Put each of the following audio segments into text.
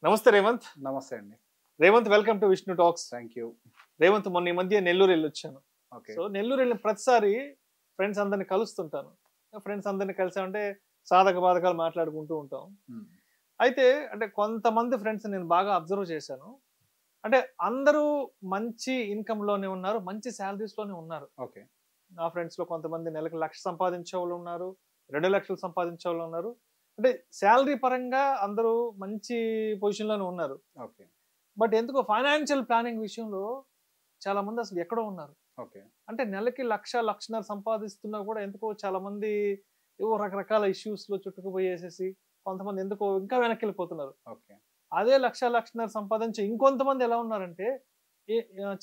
నమస్తే రేవంత్. నమస్తే అండి. Revanth, welcome to Vishnu talks. Thank you. Revanth, మొన్న ఈ మధ్య నెల్లూరు వెళ్ళొచ్చాను. ఓకే. సో నెల్లూరు వెళ్ళిన ప్రతిసారి ఫ్రెండ్స్ అందరిని కలుస్తుంటాను. ఫ్రెండ్స్ అందరిని కలిసామంటే సాధక బాధకాలు మాట్లాడుకుంటూ ఉంటాం. అయితే అంటే కొంతమంది ఫ్రెండ్స్ నేను బాగా అబ్జర్వ్ చేశాను. అంటే అందరూ మంచి ఇన్కమ్ లోనే ఉన్నారు, మంచి శాలరీస్ లోనే ఉన్నారు. ఓకే. నా ఫ్రెండ్స్ లో కొంతమంది నెలకు 1,00,000 సంపాదించే వాళ్ళు ఉన్నారు, 2 లక్షలు సంపాదించే వాళ్ళు ఉన్నారు. అంటే శాలరీ పరంగా అందరూ మంచి పొజిషన్ లోనే ఉన్నారు. ఓకే. బట్ ఎందుకో ఫైనాన్షియల్ ప్లానింగ్ విషయంలో చాలా మంది అసలు ఎక్కడో ఉన్నారు. ఓకే. అంటే నెలకి 1,00,000-1,50,000 సంపాదిస్తున్నా కూడా ఎందుకో చాలా మంది ఏవో రకరకాల ఇష్యూస్ లో చుట్టుకుపోయేసేసి కొంతమంది ఎందుకో ఇంకా వెనక్కి వెళ్ళిపోతున్నారు. ఓకే. అదే 1,00,000-1,50,000 సంపాదించి ఇంకొంతమంది ఎలా ఉన్నారంటే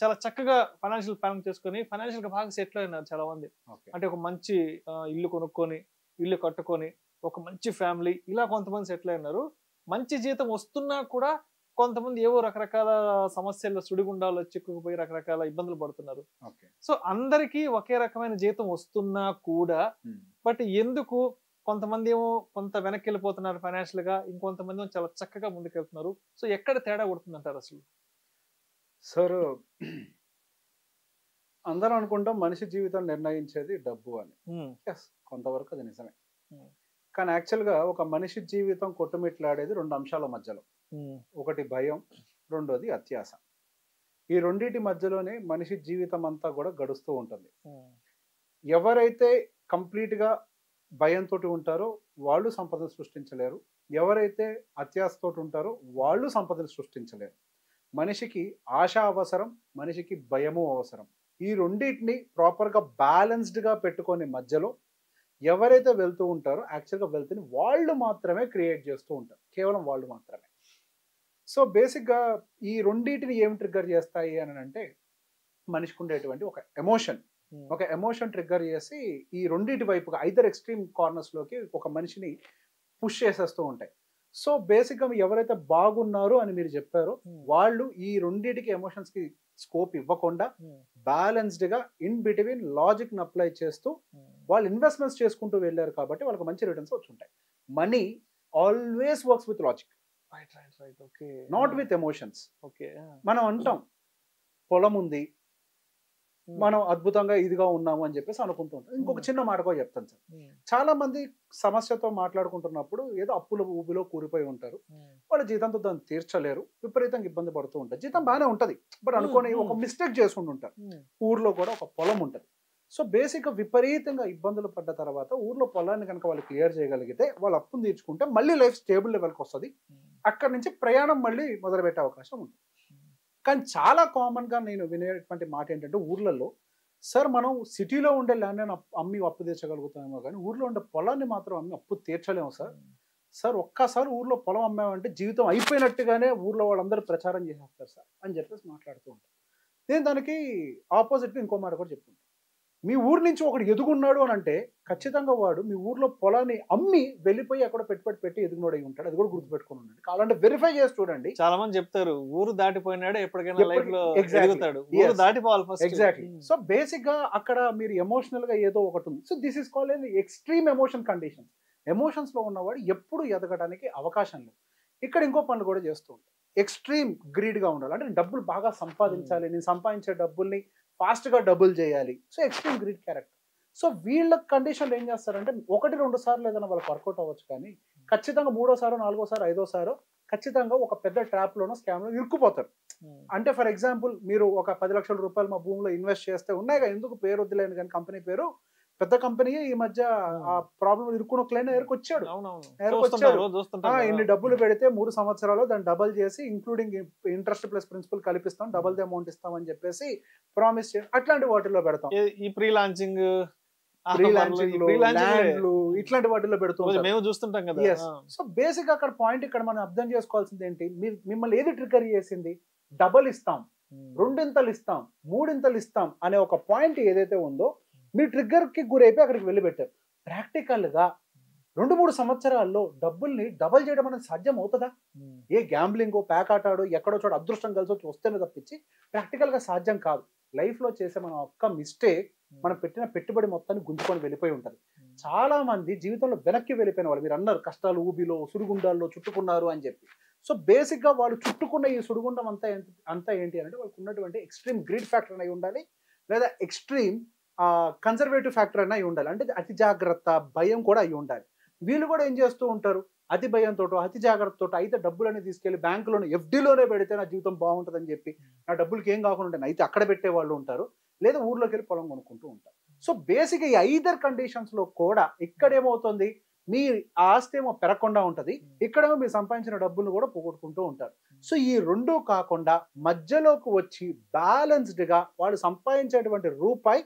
చాలా చక్కగా ఫైనాన్షియల్ ప్లానింగ్ చేసుకొని ఫైనాన్షియల్ గా బాగా సెటిల్ అయినారు చాలా మంది. ఓకే. అంటే ఒక మంచి ఇల్లు కొనుక్కొని, ఇల్లు కట్టుకొని, ఒక మంచి ఫ్యామిలీ, ఇలా కొంతమంది సెటిల్ అయినారు. మంచి జీతం వస్తున్నా కూడా కొంతమంది ఏవో రకరకాల సమస్యల్లో సుడిగుండాల్లో చిక్కుకుపోయి రకరకాల ఇబ్బందులు పడుతున్నారు. ఓకే. సో అందరికీ ఒకే రకమైన జీతం వస్తున్నా కూడా బట్ ఎందుకు కొంతమంది ఏమో కొంత వెనక్కి వెళ్ళిపోతున్నారు ఫైనాన్షియల్ గా, ఇంకొంతమంది ఏమో చాలా చక్కగా ముందుకెళ్తున్నారు. సో ఎక్కడ తేడా కొడుతుందంటారు అసలు? సార్, అందరూ అనుకుంటాం మనిషి జీవితం నిర్ణయించేది డబ్బు అని. ఎస్, కొంతవరకు అది నిజమే. కానీ యాక్చువల్గా ఒక మనిషి జీవితం కొట్టుమిట్లాడేది 2 అంశాల మధ్యలో. ఒకటి భయం, రెండోది అత్యాశ. ఈ రెండింటి మధ్యలోనే మనిషి జీవితం అంతా కూడా గడుస్తూ ఉంటుంది. ఎవరైతే కంప్లీట్గా భయంతో ఉంటారో వాళ్ళు సంపదను సృష్టించలేరు. ఎవరైతే అత్యాశతో ఉంటారో వాళ్ళు సంపదను సృష్టించలేరు. మనిషికి ఆశ అవసరం, మనిషికి భయము అవసరం. ఈ రెండింటిని ప్రాపర్గా బ్యాలెన్స్డ్గా పెట్టుకొని మధ్యలో ఎవరైతే వెళ్తూ ఉంటారో యాక్చువల్గా వెల్త్ని వాళ్ళు మాత్రమే క్రియేట్ చేస్తూ ఉంటారు, కేవలం వాళ్ళు మాత్రమే. సో బేసిక్గా ఈ రెండింటిని ఏం ట్రిగ్గర్ చేస్తాయి అని అంటే మనిషికి ఉండేటువంటి ఒక ఎమోషన్ ట్రిగ్గర్ చేసి ఈ రెండింటి వైపుగా ఐదర్ ఎక్స్ట్రీమ్ కార్నర్స్లోకి ఒక మనిషిని పుష్ చేసేస్తూ ఉంటాయి. సో బేసిక్గా ఎవరైతే బాగున్నారు అని మీరు చెప్పారో వాళ్ళు ఈ రెండింటికి ఎమోషన్స్కి స్కోప్ ఇవ్వకుండా బ్యాలెన్స్డ్గా ఇన్ బిట్వీన్ లాజిక్ని అప్లై చేస్తూ వాళ్ళు ఇన్వెస్ట్మెంట్స్ చేసుకుంటూ వెళ్ళారు కాబట్టి వాళ్ళకి మంచి రిటర్న్స్ వచ్చి ఉంటాయి. Money always works with logic, not with emotions. మనం అంటాం పొలం ఉంది, మనం అద్భుతంగా ఇదిగా ఉన్నాము అని చెప్పేసి అనుకుంటూ ఉంటాం. ఇంకొక చిన్న మాట కూడా చెప్తాను సార్. చాలా మంది సమస్యతో మాట్లాడుకుంటున్నప్పుడు ఏదో అప్పుల ఊబిలో కూలిపోయి ఉంటారు. వాళ్ళ జీతంతో దాన్ని తీర్చలేరు, విపరీతంగా ఇబ్బంది పడుతూ ఉంటారు. జీతం బాగానే ఉంటుంది బట్ అనుకోని ఒక మిస్టేక్ చేసుకుంటూ ఉంటారు. ఊర్లో కూడా ఒక పొలం ఉంటుంది. సో బేసిక్గా విపరీతంగా ఇబ్బందులు పడ్డ తర్వాత ఊర్లో పొలాన్ని కనుక వాళ్ళు క్లియర్ చేయగలిగితే వాళ్ళు అప్పును తీర్చుకుంటే మళ్ళీ లైఫ్ స్టేబుల్ లెవెల్కి వస్తుంది. అక్కడి నుంచి ప్రయాణం మళ్ళీ మొదలుపెట్టే అవకాశం ఉంటుంది. కానీ చాలా కామన్గా నేను వినేటువంటి మాట ఏంటంటే ఊర్లలో, సార్ మనం సిటీలో ఉండే ల్యాండ్ అమ్మి అప్పు తీర్చగలుగుతామేమో కానీ ఊర్లో ఉండే పొలాన్ని మాత్రం అమ్మి అప్పు తీర్చలేము సార్. సార్ ఒక్కసారి ఊర్లో పొలం అమ్మామంటే జీవితం అయిపోయినట్టుగానే ఊర్లో వాళ్ళందరూ ప్రచారం చేసేస్తారు సార్ అని చెప్పేసి మాట్లాడుతూ ఉంటారు. నేను దానికి ఆపోజిట్గా ఇంకో మాట కూడా చెప్పుకుంటాను. మీ ఊరు నుంచి ఒకడు ఎదుగున్నాడు అని అంటే ఖచ్చితంగా వాడు మీ ఊర్లో పొలాన్ని అమ్మి వెళ్ళిపోయి అక్కడ పెట్టి ఎదుగున్నాడు అయి ఉంటాడు. అది కూడా గుర్తుపెట్టుకుని ఉండండి. కావాలంటే వెరిఫై చేసి చూడండి. చాలా మంది చెప్తారు ఊరు దాటిపోయినాడు ఎప్పటికైనా లైఫ్ లో ఎదుగుతాడు, ఊరు దాటిపోవాలి ఫస్ట్. ఎగ్జాక్ట్లీ. సో బేసిక్ గా అక్కడ మీరు ఎమోషనల్ గా ఏదో ఒకటి ఉంది. So this is called extreme emotion conditions. Emotions లో ఉన్నవాడు ఎప్పుడు ఎదగడానికి అవకాశం లేదు. ఇక్కడ ఇంకో పనులు కూడా చేస్తూ ఉంటారు. ఎక్స్ట్రీమ్ గ్రీడ్ గా ఉండాలి, అంటే డబ్బులు బాగా సంపాదించాలి, నేను సంపాదించే డబ్బుల్ని ఫాస్ట్ గా డబుల్ చేయాలి. So extreme greed character. So వీళ్ళ కండిషన్లు ఏం చేస్తారంటే 1-2 సార్లు ఏదైనా వాళ్ళకి వర్కౌట్ అవ్వచ్చు, కానీ ఖచ్చితంగా 3వ సారో 4వ సారో 5వ సారో ఖచ్చితంగా ఒక పెద్ద ట్రాప్ లోనో స్కామ్ లో ఇరుక్కుపోతారు. అంటే ఫర్ ఎగ్జాంపుల్ మీరు ఒక 10 లక్షల రూపాయలు మా భూమిలో ఇన్వెస్ట్ చేస్తే ఉన్నాయిగా, ఎందుకు పేరు వద్దులేను కానీ కంపెనీ పేరు పెద్ద కంపెనీ ఈ మధ్య ఆ ప్రాబ్లం ఇరుక్కున్న క్లైంట్ ఎరుకొచ్చాడు. ఇన్ని డబ్బులు పెడితే 3 సంవత్సరాలు దాన్ని డబల్ చేసి ఇంక్లూడింగ్ ఇంట్రెస్ట్ ప్లస్ ప్రిన్సిపల్ కలిపిస్తాం, డబల్ ది అమౌంట్ ఇస్తామని చెప్పేసి ప్రామిస్ చేసి అట్లాంటి వాటిల్లో పెడతాం. ఈ ప్రీ లాంచింగ్ ఇట్లాంటి వాటిల్లో పెడుతూ మేము చూస్తుంటాం కదా. సో బేసిక్ అక్కడ పాయింట్ ఇక్కడ మనం అర్థం చేసుకోవాల్సింది ఏంటి, మిమ్మల్ని ఏది ట్రిగ్గర్ చేసింది? డబల్ ఇస్తాం, 2 ఇస్తాం, 3 ఇస్తాం అనే ఒక పాయింట్ ఏదైతే ఉందో మీరు ట్రిగ్గర్ కి గురైపోయి అక్కడికి వెళ్ళి పెట్టారు. ప్రాక్టికల్ గా 2-3 సంవత్సరాల్లో డబ్బుల్ని డబల్ చేయడం అనేది సాధ్యం అవుతుందా? ఏ గ్యాంబ్లింగ్ ప్యాక్ ఆటాడు ఎక్కడో చోట అదృష్టం కలిసి వచ్చి వస్తేనే తప్పించి ప్రాక్టికల్ గా సాధ్యం కాదు. లైఫ్ లో చేసే మన ఒక్క మిస్టేక్ మనం పెట్టిన పెట్టుబడి మొత్తాన్ని గుంజుకొని వెళ్ళిపోయి ఉంటుంది. చాలా మంది జీవితంలో వెనక్కి వెళ్ళిపోయిన వాళ్ళు, మీరు అన్నారు కష్టాలు ఊబిలో సుడిగుండాల్లో చుట్టుకున్నారు అని చెప్పి. సో బేసిక్ గా వాళ్ళు చుట్టుకున్న ఈ సుడిగుండం అంతా ఏంటి అంటే వాళ్ళకు ఉన్నటువంటి ఎక్స్ట్రీమ్ గ్రీడ్ ఫ్యాక్టర్ అయి ఉండాలి, లేదా ఎక్స్ట్రీమ్ కన్సర్వేటివ్ ఫ్యాక్టర్ అయి ఉండాలి. అంటే అతి జాగ్రత్త, భయం కూడా అయి ఉండాలి. వీళ్ళు కూడా ఏం చేస్తూ ఉంటారు, అతి భయంతో అతి జాగ్రత్తతో అయితే డబ్బులని తీసుకెళ్లి బ్యాంకులోనే ఎఫ్డీలోనే పెడితే నా జీవితం బాగుంటుందని చెప్పి నా డబ్బులకి ఏం కాకుండా ఉంటాను అయితే అక్కడ పెట్టే వాళ్ళు ఉంటారు, లేదా ఊర్లోకి వెళ్ళి పొలం కొనుక్కుంటూ ఉంటారు. సో బేసిక్ ఈ ఐదర్ కండిషన్స్ లో కూడా ఇక్కడేమవుతుంది, మీ ఆస్తి ఏమో పెరగకుండా ఉంటది, ఇక్కడేమో మీరు సంపాదించిన డబ్బులు కూడా పోగొట్టుకుంటూ ఉంటారు. సో ఈ రెండు కాకుండా మధ్యలోకి వచ్చి బ్యాలెన్స్డ్ గా వాళ్ళు సంపాదించేటువంటి రూపాయి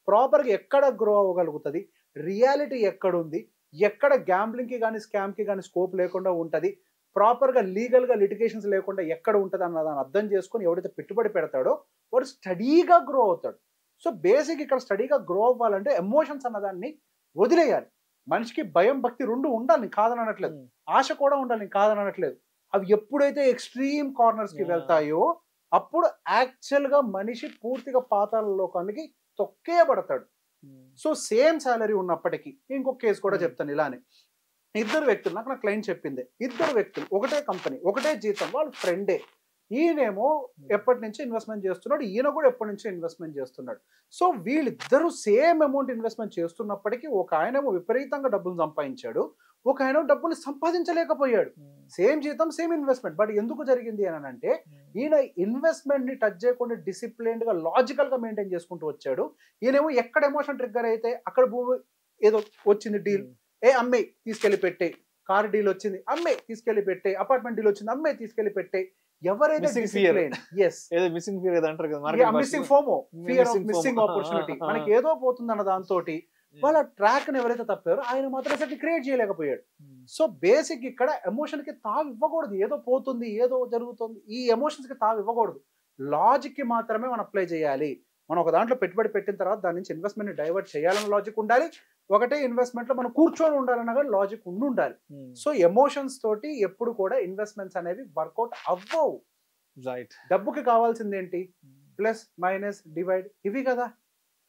ప్రాపర్గా ఎక్కడ గ్రో అవ్వగలుగుతుంది, రియాలిటీ ఎక్కడుంది, ఎక్కడ గ్యాంబ్లింగ్ కి కానీ స్కామ్ కి కానీ స్కోప్ లేకుండా ఉంటుంది, ప్రాపర్గా లీగల్గా లిటిగేషన్స్ లేకుండా ఎక్కడ ఉంటుంది అన్న దాన్ని అర్థం చేసుకొని ఎవడైతే పెట్టుబడి పెడతాడో వాడు స్టడీగా గ్రో అవుతాడు. సో బేసిక్ ఇక్కడ స్టడీగా గ్రో అవ్వాలంటే ఎమోషన్స్ అన్నదాన్ని వదిలేయాలి. మనిషికి భయం భక్తి రెండు ఉండాలి, నేను కాదని అనట్లేదు, ఆశ కూడా ఉండాలి, నేను కాదని అనట్లేదు. అవి ఎప్పుడైతే ఎక్స్ట్రీమ్ కార్నర్స్ కి వెళ్తాయో అప్పుడు యాక్చువల్ గా మనిషి పూర్తిగా పాతాళ లోకానికి తొక్కేయబడతాడు. సో సేమ్ సాలరీ ఉన్నప్పటికీ ఇంకొక కేసు కూడా చెప్తాను ఇలానే. ఇద్దరు వ్యక్తులు, నాకు నా క్లయింట్ చెప్పింది, ఇద్దరు వ్యక్తులు ఒకటే కంపెనీ ఒకటే జీతం, వాళ్ళు ఫ్రెండే. ఈయనేమో ఎప్పటి నుంచి ఇన్వెస్ట్మెంట్ చేస్తున్నాడు, ఈయన కూడా ఎప్పటి నుంచో ఇన్వెస్ట్మెంట్ చేస్తున్నాడు. సో వీళ్ళిద్దరూ సేమ్ అమౌంట్ ఇన్వెస్ట్మెంట్ చేస్తున్నప్పటికీ ఒక ఆయనేమో విపరీతంగా డబ్బులు సంపాదించాడు, ఒక ఆయన డబ్బులు సంపాదించలేకపోయాడు. సేమ్ జీతం సేమ్ ఇన్వెస్ట్మెంట్. బట్ ఎందుకు జరిగింది అని అంటే ఈయన ఇన్వెస్ట్మెంట్ ని టచ్ చేయకుండా డిసిప్లిన్డ్ గా లాజికల్ గా మెయింటైన్ చేసుకుంటూ వచ్చాడు. ఈయనేమో ఎక్కడ ఎమోషన్ ట్రిగ్గర్ అయితే అక్కడ భూమి ఏదో వచ్చింది డీల్, అమ్మే తీసుకెళ్లి పెట్టే, కార్ డీల్ వచ్చింది అమ్మే తీసుకెళ్లి పెట్టే, అపార్ట్మెంట్ డీల్ వచ్చింది అమ్మే తీసుకెళ్లి పెట్టే. ఎవరైతే missing FOMO, fear of missing opportunity, మనకి ఏదో పోతుందన్న దాంతో వాళ్ళ ట్రాక్ ని ఎవరైతే తప్పారో ఆయన మాత్రం సెట్ క్రియేట్ చేయలేకపోయాడు. సో బేసిక్ ఇక్కడ ఎమోషన్ కి తావు ఇవ్వకూడదు, ఏదో పోతుంది ఏదో జరుగుతుంది ఈ ఎమోషన్స్ కి తావు ఇవ్వకూడదు. లాజిక్ కి మాత్రమే మనం అప్లై చేయాలి. మనం ఒక దాంట్లో పెట్టుబడి పెట్టిన తర్వాత దాని నుంచి ఇన్వెస్ట్మెంట్ ని డైవర్ట్ చేయాలని లాజిక్ ఉండాలి, ఒకటే ఇన్వెస్ట్మెంట్ లో మనం కూర్చొని ఉండాలన్నా కానీ లాజిక్ ఉండాలి. సో ఎమోషన్స్ తోటి ఎప్పుడు కూడా ఇన్వెస్ట్మెంట్స్ అనేవి వర్కౌట్ అవ్వవు. రైట్. డబ్బుకి కావాల్సింది ఏంటి, ప్లస్ మైనస్ డివైడ్, ఇవి కదా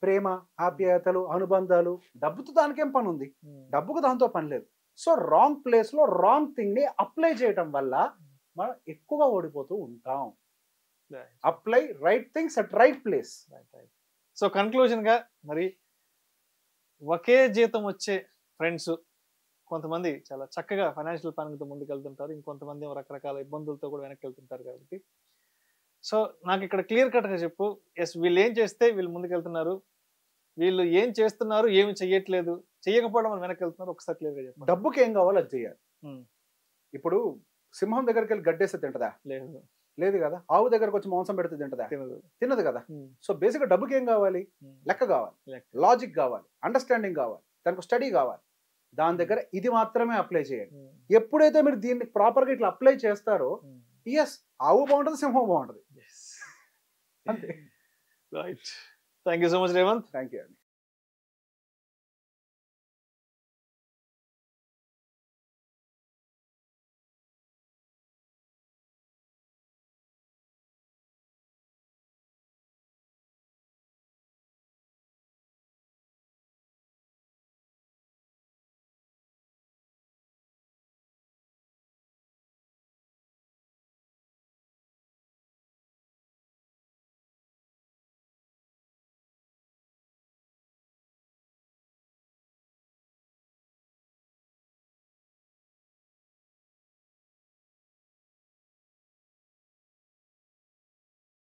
ప్రేమ ఆప్యాయతలు అనుబంధాలు. డబ్బుతో దానికేం పని ఉంది, డబ్బుకు దాంతో పని లేదు. సో రాంగ్ ప్లేస్ లో రాంగ్ థింగ్ ని అప్లై చేయటం వల్ల మనం ఎక్కువ ఓడిపోతూ ఉంటాం. Apply right things at right place. So conclusion గా మరి ఒకే జీతం వచ్చే ఫ్రెండ్స్ కొంతమంది చాలా చక్కగా ఫైనాన్షియల్ ప్లానింగ్తో ముందుకు వెళ్తుంటారు, ఇంకొంతమంది రకరకాల ఇబ్బందులతో కూడా వెనక్కి వెళ్తుంటారు. కాబట్టి సో నాకు ఇక్కడ క్లియర్ కట్ గా చెప్పు, ఎస్ వీళ్ళు ఏం చేస్తే వీళ్ళు ముందుకు వెళ్తున్నారు, వీళ్ళు ఏం చేస్తున్నారు ఏమి చెయ్యట్లేదు, చెయ్యకపోవడం మనం వెనక్కి వెళ్తున్నారు, ఒకసారి క్లియర్ గా చెప్పు. డబ్బుకి ఏం కావాలో అది చేయాలి. ఇప్పుడు సింహం దగ్గరికి వెళ్ళి గడ్డేస్తే తింటదా? లేదు లేదు కదా. ఆవు దగ్గరకు వచ్చి మాంసం పెడితే తింటదా? తినదు కదా. సో బేసిక్ గా డబ్బుకి ఏం కావాలి, లెక్క కావాలి, లాజిక్ కావాలి, అండర్స్టాండింగ్ కావాలి, దానికి స్టడీ కావాలి. దాని దగ్గర ఇది మాత్రమే అప్లై చేయండి. ఎప్పుడైతే మీరు దీన్ని ప్రాపర్ గా ఇట్లా అప్లై చేస్తారో ఎస్ ఆవు బాగుంటుంది, సింహం బాగుంటుంది. అంతే. Right. Thank you so much Revanth. Thank you అండి.